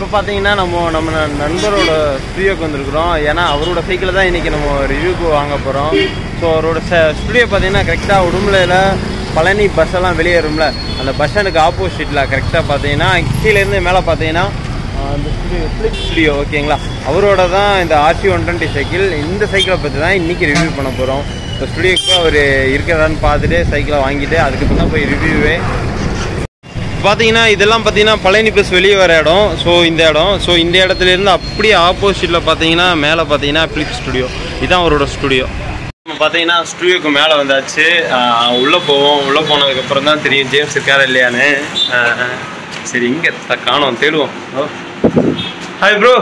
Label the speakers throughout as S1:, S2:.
S1: இப்போ பார்த்தீங்கன்னா நம்ம நண்பரோட ஸ்டுடியோக்கு வந்திருக்கிறோம். ஏன்னா அவரோட சைக்கிளை தான் இன்றைக்கி நம்ம ரிவ்யூக்கு வாங்க போகிறோம். ஸோ அவரோட ஸ்டுடியோ பார்த்தீங்கன்னா கரெக்டாக உடுமலையில் பழனி பஸ்ஸெல்லாம் வெளியேறும்ல, அந்த பஸ் ஸ்டாண்டுக்கு ஆப்போசிட்டில் கரெக்டாக பார்த்தீங்கன்னா கீழேருந்து மேலே பார்த்தீங்கன்னா அந்த ஃபிளிப் ஸ்டுடியோ ஓகேங்களா, அவரோட தான் இந்த RC 120 சைக்கிள். இந்த சைக்கிளை பற்றி தான் இன்றைக்கி ரிவ்யூ பண்ண போகிறோம். இப்போ ஸ்டுடியோக்கு அவர் இருக்கிறான்னு பார்த்துட்டு சைக்கிளை வாங்கிட்டு அதுக்கு தான் போய் ரிவ்யூவே. பார்த்தீங்கன்னா இதெல்லாம் பார்த்தீங்கன்னா பழனி பஸ் வெளியே வர இடம். ஸோ இந்த இடம், ஸோ இந்த இடத்துலேருந்து அப்படியே ஆப்போசிட்டில் பார்த்தீங்கன்னா மேலே பார்த்தீங்கன்னா ஃபிளிப் ஸ்டுடியோ, இதுதான் அவரோட ஸ்டுடியோ. நம்ம பார்த்தீங்கன்னா ஸ்டுடியோக்கு மேலே வந்தாச்சு. உள்ளே போவோம். உள்ளே போனதுக்கப்புறம் தான் தெரியும் ஜேம்ஸ் இருக்காரா இல்லையான்னு. சரி, இங்கே காணோம், தேடுவோம். Hi bro.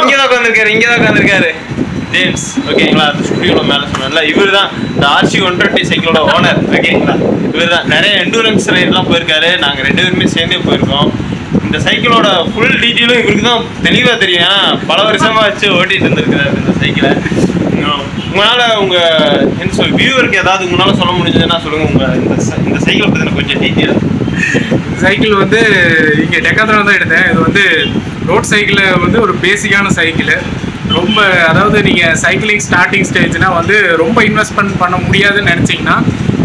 S1: இங்கே தான் உட்காந்துருக்காரு ஜேம்ஸ் ஓகேங்களா. அந்த ஸ்டுடியோவில் மேலே சொன்னால இவர் தான் இந்த RC 120 சைக்கிளோட ஓனர் ஓகேங்களா. இவர் தான் நிறைய எண்டூரன்ஸ் ரைடெலாம் போயிருக்காரு. நாங்கள் 2 பேருமே சேர்ந்தே போயிருக்கோம். இந்த சைக்கிளோட ஃபுல் டீட்டெயிலும் இவருக்கு தான் தெளிவாக தெரியும். ஏன்னா பல வருஷமாக வச்சு ஓட்டிகிட்டு இருந்திருக்கிறாரு இந்த சைக்கிளை. உங்களால் உங்கள் என்ன சொல் வியூவருக்கு ஏதாவது உங்களால் சொல்ல முடிஞ்சதுன்னா சொல்லுங்கள். உங்கள் இந்த சைக்கிளை பற்றின கொஞ்சம் டீட்டெயில்.
S2: சைக்கிள் வந்து இங்கே டெக்காத்லான் தான் எடுத்தேன். இது வந்து ரோட் சைக்கிளில் வந்து ஒரு பேசிக்கான சைக்கிள். ரொம்ப அதாவது நீங்கள் சைக்கிளிங் ஸ்டார்டிங் ஸ்டேஜ்னால் வந்து ரொம்ப இன்வெஸ்ட்மெண்ட் பண்ண முடியாதுன்னு நினச்சிங்கன்னா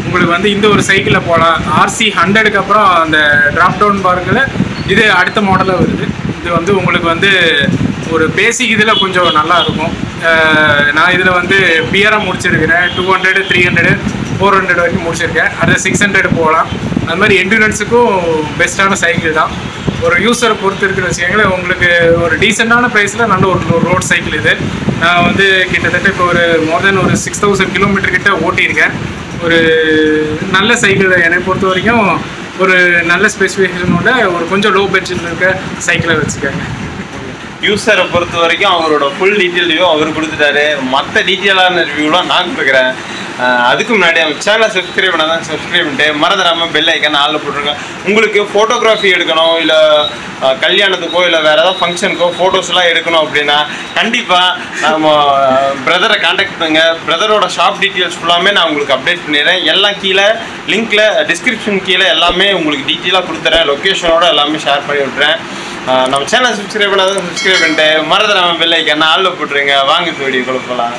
S2: உங்களுக்கு வந்து இந்த ஒரு சைக்கிளில் போகலாம். RC 100க்கு அப்புறம் அந்த ட்ராப் டவுன் பாருங்கள இது அடுத்த மாடலாக வருது. இது வந்து உங்களுக்கு வந்து ஒரு பேசிக் இதில் கொஞ்சம் நல்லா இருக்கும். நான் இதில் வந்து பியராக முடிச்சிருக்கிறேன். 200, 300, 400 வரைக்கும் முடிச்சிருக்கேன். அது 600 போகலாம். அது மாதிரி எண்டூரன்ஸுக்கும் பெஸ்ட்டான சைக்கிள் தான். ஒரு யூஸரை பொறுத்து இருக்கிற விஷயங்களே உங்களுக்கு ஒரு டீசெண்டான ப்ரைஸில் நல்ல ஒரு ரோட் சைக்கிள் இது. நான் வந்து கிட்டத்தட்ட இப்போ ஒரு மோர் தென் ஒரு 6000 கிலோமீட்டர் கிட்ட ஓட்டியிருக்கேன். ஒரு நல்ல சைக்கிள் என்னை பொறுத்த வரைக்கும் ஒரு நல்ல ஸ்பெசிஃபிகேஷனோட ஒரு கொஞ்சம் லோ பட்ஜெட்டில் இருக்க சைக்கிளை வச்சுக்கோங்க.
S1: யூஸரை பொறுத்த வரைக்கும் அவரோட ஃபுல் டீட்டெயில் ரிவ்யூ அவர் கொடுத்துட்டாரு. மற்ற டீட்டெயிலான ரிவ்யூலாம் நான் கொடுக்குறேன். அதுக்கு முன்னாடி நம்ம சேனலை சப்ஸ்கிரைப் பண்ணால் சப்ஸ்கிரைப் பண்ணிட்டு மறந்துடாமல் பெல் ஐக்கான் ஆளில் போட்டுருக்கேன். உங்களுக்கு ஃபோட்டோகிராஃபி எடுக்கணும், இல்லை கல்யாணத்துக்கோ இல்லை வேறு ஏதாவது ஃபங்க்ஷனுக்கோ ஃபோட்டோஸ்லாம் எடுக்கணும் அப்படின்னா கண்டிப்பாக நம்ம பிரதரை காண்டாக்ட் பண்ணுங்க. பிரதரோட ஷாப் டீட்டெயில்ஸ் ஃபுல்லாமே நான் உங்களுக்கு அப்டேட் பண்ணிடுறேன். எல்லாம் கீழே லிங்க்கில் டிஸ்கிரிப்ஷன் கீழே எல்லாமே உங்களுக்கு டீட்டெயிலாக கொடுத்துறேன். லொக்கேஷனோட எல்லாமே ஷேர் பண்ணி விட்டுறேன். நம்ம சேனலை சப்ஸ்கிரைப் பண்ணாதான் சப்ஸ்கிரைப் பண்ணிட்டு மறந்துடாமல் பெல் ஐக்கான் ஆளில் போட்டுருங்க. வாங்க வீடியோ கொடுக்கலாம்.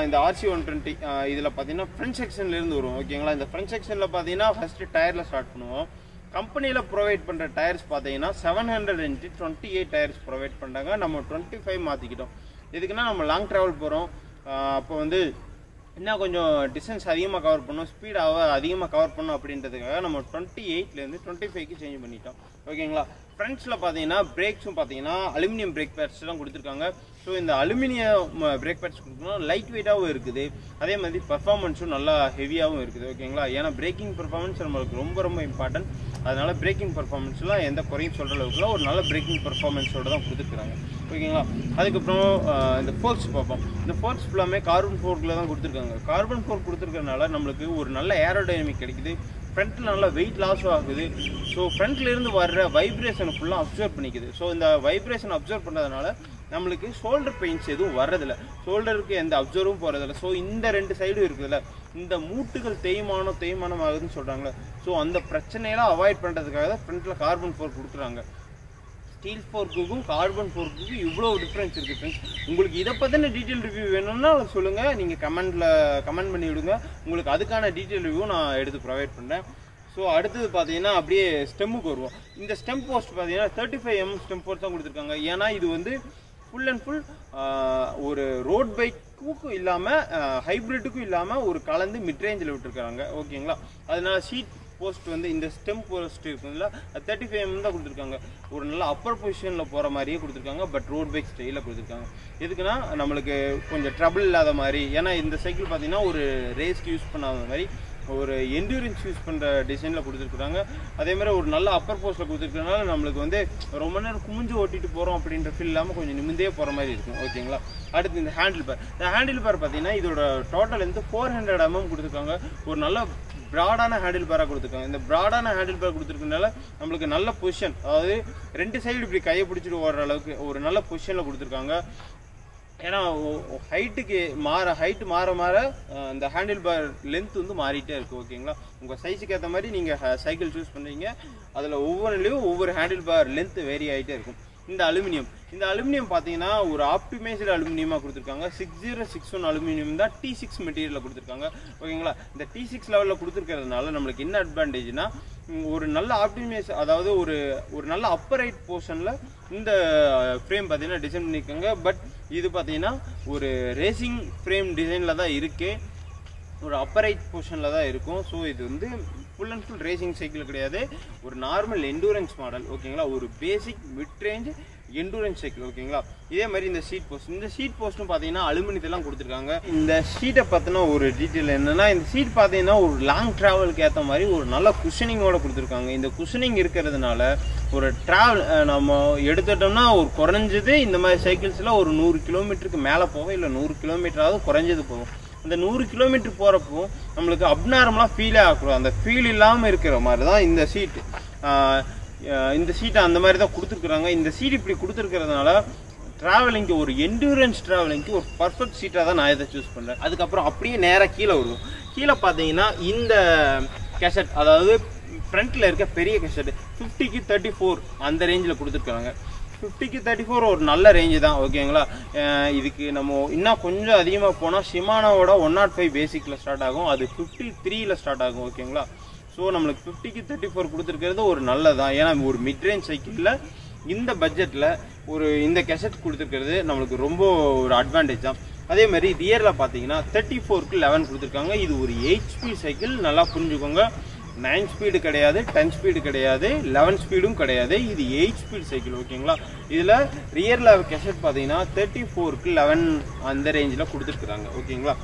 S1: இந்த RC 120 இதில் பார்த்தீங்கன்னா ஃப்ரண்ட் செக்ஷன்லேருந்து வரும் ஓகேங்களா. இந்த ஃப்ரண்ட் செக்ஷனில் பார்த்தீங்கன்னா ஃபஸ்ட்டு டயரில் ஸ்டார்ட் பண்ணுவோம். கம்பெனியில் ப்ரொவைட் பண்ணுற டயர்ஸ் பார்த்தீங்கன்னா 728 டயர்ஸ் ப்ரொவைட் பண்ணுறாங்க. நம்ம 25 மாற்றிக்கிட்டோம். இதுக்குன்னா நம்ம லாங் ட்ராவல் போகிறோம். அப்போ வந்து இன்னும் கொஞ்சம் டிஸ்டன்ஸ் அதிகமாக கவர் பண்ணணும், ஸ்பீடாக அதிகமாக கவர் பண்ணணும் அப்படின்றதுக்காக நம்ம 28லேருந்து 25க்கு சேஞ்ச் பண்ணிட்டோம் ஓகேங்களா. ஃப்ரண்ட்ஸில் பார்த்தீங்கன்னா பிரேக்ஸும் பார்த்தீங்கன்னா அலுமினியம் பிரேக் பேட்ஸ் தான் கொடுத்துருக்காங்க. ஸோ இந்த அலுமினியம் பிரேக் பேட்ஸ் கொடுக்கணும், லைட் வெயிட்டாகவும் இருக்குது. அதே மாதிரி பர்ஃபார்மன்ஸும் நல்லா ஹெவியாகவும் இருக்குது ஓகேங்களா. ஏன்னா பிரேக்கிங் பர்ஃபார்மன்ஸ் நம்மளுக்கு ரொம்ப ரொம்ப இம்பார்ட்டன்ட். அதனால பிரேக்கிங் பர்ஃபார்மன்ஸ்லாம் எந்த குறையும் சொல்கிற அளவுக்குலாம் ஒரு நல்ல பிரேக்கிங் பர்ஃபார்மன்ஸோடு தான் கொடுத்துருக்காங்க ஓகேங்களா. அதுக்கப்புறம் இந்த ஃபோர்க்ஸ் பார்ப்போம். இந்த ஃபோர்க்ஸ் ஃபுல்லாமே கார்பன் ஃபோர்க்கில் தான் கொடுத்துருக்காங்க. கார்பன் ஃபோர்க் கொடுத்துருக்கறனால நம்மளுக்கு ஒரு நல்ல ஏரோடைனமிக் கிடைக்குது. ஃப்ரண்ட்டில் நல்லா வெயிட் லாஸும் ஆகுது. ஸோ ஃப்ரண்ட்லேருந்து வர்ற வைப்ரேஷனை ஃபுல்லாக அப்சர்வ் பண்ணிக்குது. ஸோ இந்த வைப்ரேஷன் அப்சர்வ் பண்ணுறதுனால நம்மளுக்கு ஷோல்டர் பெயின்ஸ் எதுவும் வர்றதில்ல, ஷோல்டருக்கு எந்த அப்சர்வும் போகிறதில்ல. ஸோ இந்த ரெண்டு சைடும் இருக்குதுல்ல, இந்த மூட்டுகள் தேய்மானம் ஆகுதுன்னு சொல்கிறாங்களே, ஸோ அந்த பிரச்சனையெல்லாம் அவாய்ட் பண்ணுறதுக்காக தான் ஃப்ரண்ட்டில் கார்பன் ஃபோர்க் கொடுக்குறாங்க. ஸ்டீல் ஃபோர்க்குக்கும் கார்பன் ஃபோர்க்குக்கும் இவ்வளோ டிஃப்ரென்ஸ் இருக்குது ஃப்ரெண்ட்ஸ். உங்களுக்கு இதை பற்றின டீட்டெயில் ரிவ்யூ வேணும்னா சொல்லுங்கள், நீங்கள் கமெண்ட் பண்ணி விடுங்க. உங்களுக்கு அதுக்கான டீட்டெயில் ரிவ்யூ நான் எடுத்து ப்ரொவைட் பண்ணுறேன். ஸோ அடுத்தது பார்த்தீங்கன்னா அப்படியே ஸ்டெம்முக்கு வருவோம். இந்த ஸ்டெம் போஸ்ட் பார்த்தீங்கன்னா 35 mm ஸ்டெம் போஸ்ட் தான் கொடுத்துருக்காங்க. ஏன்னா இது வந்து ஃபுல் அண்ட் ஃபுல் ஒரு ரோட் பைக்குக்கும் இல்லாமல் ஹைப்ரிட்டுக்கும் இல்லாமல் ஒரு கலந்து மிட்ரேஞ்சில் விட்டுருக்காங்க. ஓகேங்களா, அதனால சீட் போஸ்ட் வந்து இந்த ஸ்டெம் போஸ்ட் இருக்குங்களா 35 mm தான் கொடுத்துருக்காங்க. ஒரு நல்ல அப்பர் பொசிஷனில் போகிற மாதிரியே கொடுத்துருக்காங்க. பட் ரோட் பைக் ஸ்டைலில் கொடுத்துருக்காங்க. எதுக்குன்னா நம்மளுக்கு கொஞ்சம் ட்ரபிள் இல்லாத மாதிரி. ஏன்னா இந்த சைக்கிள் பார்த்தீங்கன்னா ஒரு ரேஸ்க்கு யூஸ் பண்ணாத மாதிரி ஒரு என்டூரன்ஸ் யூஸ் பண்ணுற டிசைனில் கொடுத்துருக்குறாங்க. அதேமாதிரி ஒரு நல்ல அப்பர் போஸ்ட்டில் கொடுத்துருக்கனால நம்மளுக்கு வந்து ரொம்ப நேரம் குமிஞ்சு ஓட்டிட்டு போகிறோம் அப்படின்ற ஃபீல் இல்லாமல் கொஞ்சம் நிமிந்தே போகிற மாதிரி இருக்கும். ஓகேங்களா, அடுத்து இந்த ஹேண்டில் பார் பார்த்தீங்கன்னா இதோட டோட்டல் வந்து 400 mm கொடுத்துருக்காங்க. ஒரு நல்ல ப்ராடான ஹேண்டில் பாராக கொடுத்துருக்காங்க. இந்த ப்ராடான ஹேண்டில் பார் கொடுத்துருக்கனால நம்மளுக்கு நல்ல பொசிஷன், அதாவது 2 சைடு இப்படி கையை பிடிச்சிட்டு ஓடுற அளவுக்கு ஒரு நல்ல பொசிஷனில் கொடுத்துருக்காங்க. ஏன்னா ஹைட்டு மாற இந்த ஹேண்டில் பார் லென்த் வந்து மாறிட்டே இருக்குது. ஓகேங்களா, உங்கள் சைஸுக்கு ஏற்ற மாதிரி நீங்கள் சைக்கிள் சூஸ் பண்ணுறீங்க. அதில் ஒவ்வொன்றுலேயும் ஒவ்வொரு ஹேண்டில் பார் லென்த் வேரி ஆகிட்டே இருக்கும். இந்த அலுமினியம் பார்த்தீங்கன்னா ஒரு ஆப்டிமைஸ்டு அலுமினியமாக கொடுத்துருக்காங்க. 6061 அலுமினியம் தான் T6 மெட்டீரியலில் கொடுத்துருக்காங்க. ஓகேங்களா, இந்த T6 லெவலில் கொடுத்துருக்கிறதுனால நம்மளுக்கு என்ன அட்வான்டேஜ்னா ஒரு நல்ல ஆப்டிமைஸ், அதாவது ஒரு நல்ல அப்பர் ரைட் போர்ஷனில் இந்த ஃப்ரேம் பார்த்தீங்கன்னா டிசைன் பண்ணியிருக்காங்க. பட் இது பார்த்தீங்கன்னா ஒரு ரேசிங் ஃப்ரேம் டிசைனில் தான் இருக்குது, ஒரு அப்பர் ரைட் போர்ஷனில் தான் இருக்கும். ஸோ இது வந்து full and full racing cycle கிடையாது, ஒரு நார்மல் எண்டூரன்ஸ் மாடல். ஓகேங்களா, ஒரு basic mid range endurance cycle. ஓகேங்களா, இதே மாதிரி இந்த ஷீட் போஸ்ட்டும் பார்த்தீங்கன்னா அலுமினியத்தெல்லாம் கொடுத்துருக்காங்க. இந்த ஷீட்டை பற்றின ஒரு டீட்டெயில் என்னென்னா, இந்த ஷீட் பார்த்தீங்கன்னா ஒரு லாங் ட்ராவலுக்கு ஏற்ற மாதிரி ஒரு நல்ல குஷனிங்கோடு கொடுத்துருக்காங்க. இந்த குஷனிங் இருக்கிறதுனால ஒரு ட்ராவல் நம்ம எடுத்துட்டோம்னா ஒரு குறைஞ்சது இந்த மாதிரி சைக்கிள்ஸில் ஒரு 100 கிலோமீட்டருக்கு மேலே போகும், இல்லை 100 கிலோமீட்டராவது குறைஞ்சது போகும். அந்த 100 கிலோமீட்டர் போகிறப்போ நம்மளுக்கு அப்நார்மலாக ஃபீலே ஆகக்கூடாது. அந்த ஃபீல் இல்லாமல் இருக்கிற மாதிரி தான் இந்த சீட்டு. இந்த சீட்டை அந்த மாதிரி தான் கொடுத்துருக்குறாங்க. இந்த சீட் இப்படி கொடுத்துருக்கிறதுனால ட்ராவலிங்க்கு, ஒரு எண்டூரன்ஸ் ட்ராவலிங்க்கு ஒரு பர்ஃபெக்ட் சீட்டாக தான் நான் இதை சூஸ் பண்ணுறேன். அதுக்கப்புறம் அப்படியே நேராக கீழே வருவோம். கீழே பார்த்தீங்கன்னா இந்த கேசட், அதாவது ஃப்ரண்ட்டில் இருக்க பெரிய கேசட் 50க்கு 34 அந்த ரேஞ்சில் கொடுத்துருக்காங்க. 50க்கு 34 ஒரு நல்ல ரேஞ்சு தான். ஓகேங்களா, இதுக்கு நம்ம இன்னும் கொஞ்சம் அதிகமாக போனால் ஷிமானோட 105 பேசிக்கில் ஸ்டார்ட் ஆகும், அது 53ல் ஸ்டார்ட் ஆகும். ஓகேங்களா, ஸோ நம்மளுக்கு 50க்கு 34 கொடுத்துருக்கிறது ஒரு நல்லதான். ஏன்னா ஒரு மிட்ரேஞ்ச் சைக்கிளில் இந்த பட்ஜெட்டில் இந்த கேசட் கொடுத்துருக்கிறது நம்மளுக்கு ரொம்ப ஒரு அட்வான்டேஜ் தான். அதே மாதிரி ரியரில் பார்த்தீங்கன்னா 34க்கு 11 கொடுத்துருக்காங்க. இது ஒரு 8 ஸ்பீட் சைக்கிள், நல்லா புரிஞ்சுக்கோங்க. 9 ஸ்பீடு கிடையாது, 10 ஸ்பீடு கிடையாது, 11 ஸ்பீடும் கிடையாது, இது 8 ஸ்பீட் சைக்கிள். ஓகேங்களா, இதில் ரியரில் கேசட் பார்த்தீங்கன்னா 34க்கு 11 அந்த ரேஞ்சில் கொடுத்துருக்குறாங்க. ஓகேங்களா,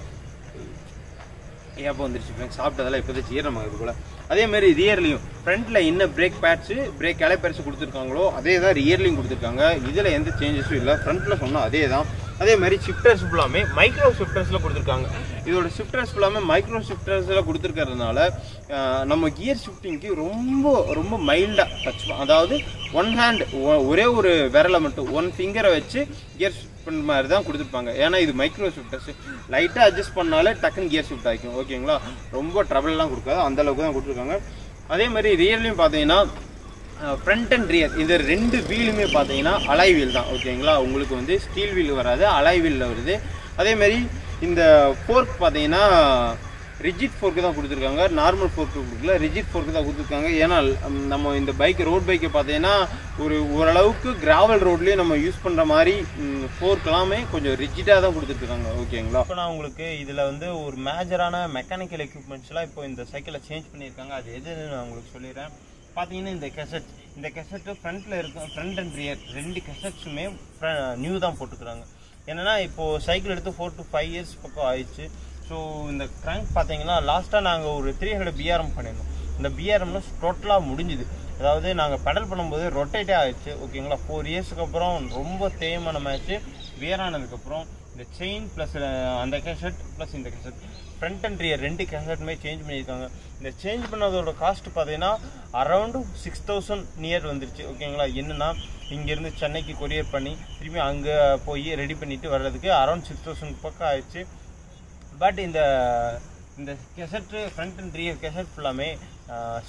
S1: ஏப்போ வந்துருச்சு ஃப்ரெண்ட்ஸ், சாப்பிட்டதெல்லாம் இப்போதைக்கு ஈரமாகுது போல். அதே மாதிரி ரியர்லையும் ஃப்ரண்ட்டில் என்ன பிரேக் பேட்ஸு பிரேக் கேலிப்பர்ஸ் கொடுத்துருக்காங்களோ அதே தான் ரியர்லையும் கொடுத்துருக்காங்க. இதில் எந்த சேஞ்சஸும் இல்லை, ஃப்ரண்ட்டில் சொன்னால் அதே தான். அதே மாதிரி ஷிஃப்டர்ஸ் ஃபுல்லாமே மைக்ரோ ஷிஃப்டர்ஸில் கொடுத்துருக்காங்க. இதோட ஷிஃப்டர்ஸ் ஃபுல்லாமே மைக்ரோ ஷிஃப்டர்ஸில் கொடுத்துருக்கிறதுனால நம்ம கியர் ஷிஃப்டிங்க்கு ரொம்ப ரொம்ப மைல்டாக டச், அதாவது ஒரே ஒரு விரலை மட்டும், 1 ஃபிங்கரை வச்சு கியர் ஷிஃப்ட் பண்ணுற மாதிரி தான் கொடுத்துருப்பாங்க. ஏன்னா இது மைக்ரோ ஷிஃப்டர்ஸ், லைட்டாக அட்ஜஸ்ட் பண்ணாலே டக்குன்னு கியர் ஷிஃப்ட் ஆகிக்கும். ஓகேங்களா, ரொம்ப ட்ரபிள்லாம் கொடுக்காது, அந்தளவுக்கு தான் கொடுத்துருக்காங்க. அதே மாதிரி ரியர்லையும் பார்த்தீங்கன்னா ஃப்ரண்ட் அண்ட் ரியர் இந்த 2 வீலுமே பார்த்தீங்கன்னா அலாய் வீல் தான். ஓகேங்களா, உங்களுக்கு வந்து ஸ்டீல் வீல் வராது, அலாய் வீலில் வருது. அதேமாதிரி இந்த ஃபோர்க் பார்த்தீங்கன்னா ரிஜிட் ஃபோர்க்கு தான் கொடுத்துருக்காங்க, நார்மல் ஃபோர்க்கு கொடுக்கல, ரிஜிட் ஃபோர்க்கு தான் கொடுத்துருக்காங்க. ஏன்னா நம்ம இந்த ரோட் பைக்கை பார்த்தீங்கன்னா ஓரளவுக்கு கிராவல் ரோட்லேயே நம்ம யூஸ் பண்ணுற மாதிரி ஃபோர்க் எல்லாமே கொஞ்சம் ரிஜிட்டாக தான் கொடுத்துருக்காங்க. ஓகேங்களா, இப்போ நான் உங்களுக்கு இதில் வந்து ஒரு மேஜரான மெக்கானிக்கல் எக்யூப்மெண்ட்ஸ்லாம் இப்போ இந்த சைக்கிளில் சேஞ்ச் பண்ணியிருக்காங்க. அது எதுன்னு நான் உங்களுக்கு சொல்லிடுறேன். பார்த்தீங்கன்னா இந்த கெசட்டு ஃப்ரண்ட்டில் இருக்கும், ஃப்ரண்ட் அண்ட் ரியர் 2 கெசட்ஸுமே நியூ தான் போட்டுக்கிறாங்க. என்னென்னா இப்போது சைக்கிள் எடுத்து 4 to 5 years பக்கம் ஆயிடுச்சு. ஸோ இந்த க்ராங்க் பார்த்தீங்கன்னா லாஸ்ட்டாக நாங்கள் ஒரு 300 BRM பண்ணியிருந்தோம். இந்த BRMல டோட்டலாக முடிஞ்சுது, அதாவது நாங்கள் பெடல் பண்ணும்போது ரொட்டேட்டே ஆகிடுச்சு. ஓகேங்களா, 4 இயர்ஸ்க்கு அப்புறம் ரொம்ப தேய்மானம் ஆயிடுச்சு. வியர் ஆனதுக்கப்புறம் இந்த செயின் ப்ளஸ் அந்த கேசட் ப்ளஸ் இந்த கேசட் ஃப்ரண்ட் அண்ட் ரியர் 2 கேசட்டுமே சேஞ்ச் பண்ணியிருக்காங்க. இந்த சேஞ்ச் பண்ணதோட காஸ்ட் பார்த்தீங்கன்னா அரௌண்டு 6000 நியர் வந்துருச்சு. ஓகேங்களா, என்னென்னா இங்கேருந்து சென்னைக்கு கொரியர் பண்ணி திரும்பி அங்கே போய் ரெடி பண்ணிவிட்டு வர்றதுக்கு அரௌண்ட் 6000 பக்கம் ஆயிடுச்சு. பட் இந்த இந்த கெசட்டு ஃப்ரண்ட் அண்ட் ரியர் கெசட் ஃபுல்லாமே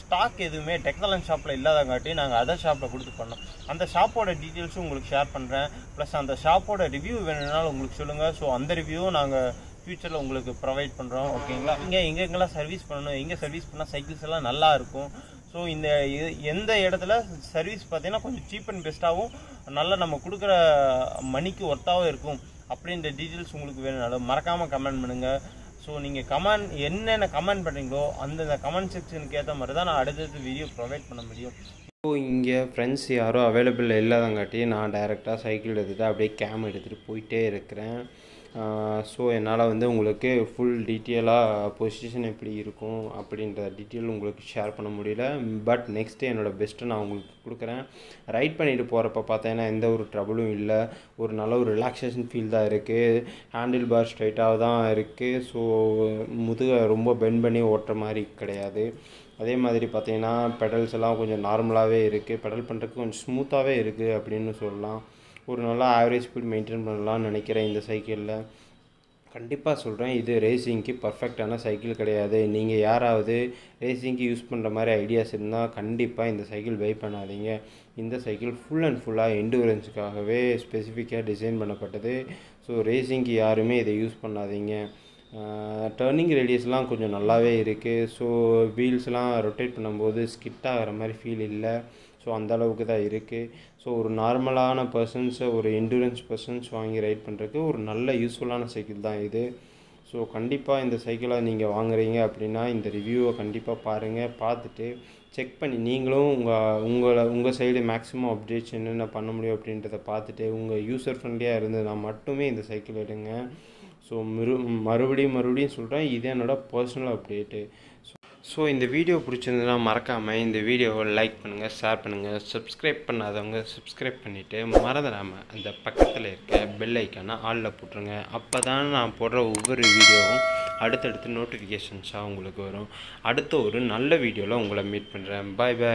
S1: ஸ்டாக் எதுவுமே டெக்னாலஜி ஷாப்பில் இல்லாதங்காட்டி நாங்கள் அதர் ஷாப்பில் கொடுத்து பண்ணோம். அந்த ஷாப்போட டீட்டெயில்ஸும் உங்களுக்கு ஷேர் பண்ணுறேன். ப்ளஸ் அந்த ஷாப்போட ரிவ்யூ வேணும்னாலும் உங்களுக்கு சொல்லுங்கள். ஸோ அந்த ரிவ்யூவும் நாங்கள் ஃப்யூச்சரில் உங்களுக்கு ப்ரொவைட் பண்ணுறோம். ஓகேங்களா? எங்கெங்கெல்லாம் சர்வீஸ் பண்ணணும், எங்கே சர்வீஸ் பண்ணால் சைக்கிள்ஸ் எல்லாம் நல்லா இருக்கும். ஸோ இந்த எந்த இடத்துல சர்வீஸ் பார்த்தீங்கன்னா கொஞ்சம் சீப் அண்ட் பெஸ்ட்டாகவும் நல்லா நம்ம கொடுக்குற மணிக்கு ஒர்த்தாகவும் இருக்கும் அப்படின்ற டீட்டெயில்ஸ் உங்களுக்கு வேணும்னாலும் மறக்காமல் கமெண்ட் பண்ணுங்கள். ஸோ நீங்கள் என்னென்ன கமெண்ட் பண்ணுறீங்களோ அந்தந்த கமெண்ட் செக்ஷனுக்கு ஏற்ற மாதிரி தான் நான் அடுத்தடுத்து வீடியோ ப்ரொவைட் பண்ண முடியும். ஸோ இங்கே ஃப்ரெண்ட்ஸ் யாரும் அவைலபிள் இல்லாதங்காட்டி நான் டைரெக்டாக சைக்கிள் எடுத்துகிட்டு அப்படியே கேம் எடுத்துகிட்டு போயிட்டே இருக்கிறேன். ஸோ என்னால் வந்து உங்களுக்கு ஃபுல் டீட்டெயிலாக பொசிஷன் எப்படி இருக்கும் அப்படின்ற டீட்டெயில் உங்களுக்கு ஷேர் பண்ண முடியல. பட் நெக்ஸ்ட்டு என்னோடய பெஸ்ட்டு நான் உங்களுக்கு கொடுக்குறேன். ரைட் பண்ணிட்டு போகிறப்ப பார்த்தீங்கன்னா எந்த ஒரு ட்ரபுளும் இல்லை. ஒரு நல்ல ஒரு ரிலாக்ஸேஷன் ஃபீல் தான் இருக்குது. ஹேண்டில் பார் ஸ்ட்ரைட்டாக தான் இருக்குது. ஸோ முதுகை ரொம்ப பெண்ட் பண்ணி ஓட்டுற மாதிரி கிடையாது. அதே மாதிரி பார்த்தீங்கன்னா பெடல்ஸ் எல்லாம் கொஞ்சம் நார்மலாகவே இருக்குது. பெடல் பண்ணுறதுக்கு கொஞ்சம் ஸ்மூத்தாகவே இருக்குது அப்படின்னு சொல்லலாம். ஒரு நல்ல ஆவரேஜ் ஸ்பீட் மெயின்டைன் பண்ணலாம்னு நினைக்கிறேன் இந்த சைக்கிளில். கண்டிப்பாக சொல்கிறேன், இது ரேசிங்க்கு பர்ஃபெக்டான சைக்கிள் கிடையாது. நீங்கள் யாராவது ரேசிங்க்கு யூஸ் பண்ணுற மாதிரி ஐடியாஸ் இருந்தால் கண்டிப்பாக இந்த சைக்கிள் பை பண்ணாதீங்க. இந்த சைக்கிள் ஃபுல் அண்ட் ஃபுல்லாக எண்டூரன்ஸுக்காகவே ஸ்பெசிஃபிக்காக டிசைன் பண்ணப்பட்டது. ஸோ ரேசிங்க்கு யாருமே இதை யூஸ் பண்ணாதீங்க. டர்னிங் ரேடியஸ்லாம் கொஞ்சம் நல்லாவே இருக்குது. ஸோ வீல்ஸ்லாம் ரொட்டேட் பண்ணும்போது ஸ்கிட் ஆகிற மாதிரி ஃபீல் இல்லை. ஸோ அந்தளவுக்கு தான் இருக்குது. ஸோ ஒரு நார்மலான பர்சன்ஸை ஒரு எண்டூரன்ஸ் பர்சன்ஸ் வாங்கி ரைட் பண்ணுறதுக்கு ஒரு நல்ல யூஸ்ஃபுல்லான சைக்கிள் தான் இது. ஸோ கண்டிப்பாக இந்த சைக்கிளை நீங்கள் வாங்குறீங்க அப்படின்னா இந்த ரிவ்யூவை கண்டிப்பாக பாருங்கள். பார்த்துட்டு செக் பண்ணி நீங்களும் உங்கள் சைடு மேக்ஸிமம் அப்டேட்ஸ் என்னென்ன பண்ண முடியும் அப்படின்றத பார்த்துட்டு உங்கள் யூசர் ஃப்ரெண்ட்லியாக இருந்ததுன்னா மட்டுமே இந்த சைக்கிள் எடுங்க. ஸோ மறுபடியும் சொல்கிறேன், இது என்னோடய பர்சனல் அப்டேட்டு. ஸோ இந்த வீடியோ பிடிச்சிருந்ததுன்னா மறக்காமல் இந்த வீடியோவை லைக் பண்ணுங்கள், ஷேர் பண்ணுங்கள். சப்ஸ்கிரைப் பண்ணாதவங்க சப்ஸ்கிரைப் பண்ணிவிட்டு மறந்துடாமல் அந்த பக்கத்தில் இருக்க பெல் ஐக்கானை ஆலில் போட்டுருங்க. அப்போ தான் நான் போடுற ஒவ்வொரு வீடியோவும் அடுத்தடுத்து நோட்டிஃபிகேஷன்ஸாக உங்களுக்கு வரும். அடுத்த ஒரு நல்ல வீடியோவில் உங்களை மீட் பண்ணுறேன். பாய் பாய்.